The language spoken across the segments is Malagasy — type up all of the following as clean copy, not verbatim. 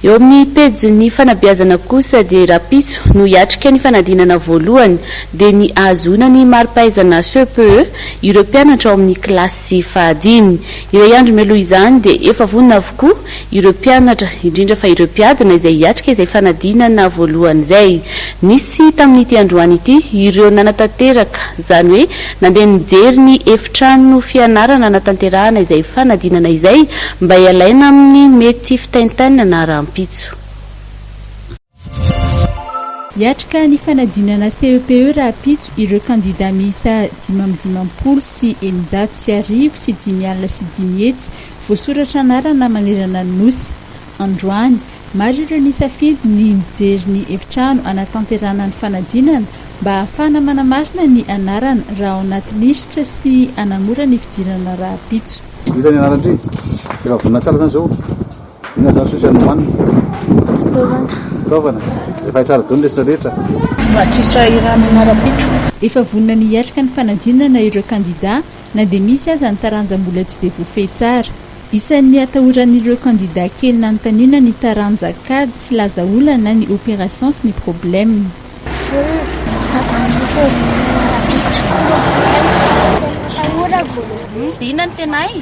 eo amin'ny pejy ny fanabeazana kosa dia rapitso no hiatrika ny fanadinana voalohany dia ny ahazona ny mari-pahaizana CPE ireo mpianatra ao amin'ny kilasy fahadimy. Ireo andro mialoha izany dia efa vonona avokoa ireo mpianatra indrindra fa ireo mpiadina izay hiatrika izay fanadinana voalohany izay. Nisy tamin'ity androany ity ireo nanatanteraka izany hoe nandeha nijery ny efitrano fianarana natanterahana izay fanadinana izay mba hialaina amin'ny mety fitaintaina na rampitso. Hiatrika ny fanadinana CPE rapitso ireo kandida miisa 550 sy 750 sy 500 voasoratra anarana manerana ny nosy. Androany maro ireo nisafidy ny mijery ny efitrano anatanterahana ny fanadinana mba ahafana manamarina ny anarana raha ao anaty lisitra sy anamora ny fidirana rapitso. Hitany anarandry efa vonina tsara zany zao. Ina zany sosian'ny manina fitaovana efa tsara dony lesina rehetra mba tsisy irana rapitso. Efa vonina ny hiatrika ny fanadinana ireo kandida na dia misy aza ny taranja-mbola tsy dia voafehy tsara. Isan'ny atahoran'ireo kandida kely nanontaniana ny taranja kady tsy laza olana na ny opération sy ny problème. Inona ny tenay?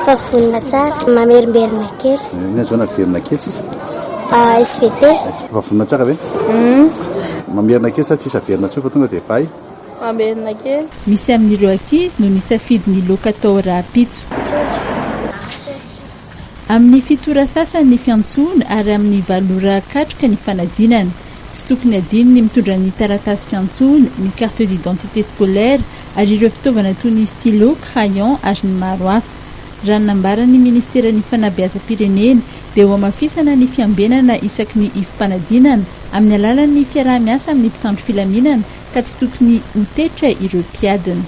Fa vonina tsara, mamerimberina kely. Ina zao na verina kely? SVT. Fa vonina tsara ve? Mamerina kely sa tsisa verina tsoa fa tonga dia efa hay? Mamerina kely. Misy amin'ireo ankizy no nisafidy ny lokatao rapitso. Amin'ny fitora sasany ny fiantsoana ary amin'ny valora katroka ny fanadinana. Tsy tokony adino ny mitondra ny taratasy fiantsoana, ny carte d'identité scolaire ary ireo fitaovana toy ny stylo, crayon ary ny maro hafa. Raha nambaran'ny ministeran'ny fanabeazam-pirenena dia ho amafisana ny fiambenana isaky ny ifampanadinana amin'ny alalan'ny fiaraha-miasa amin'ny mpitandro filaminana ka tsy tokony ho tetra ireo mpiadina.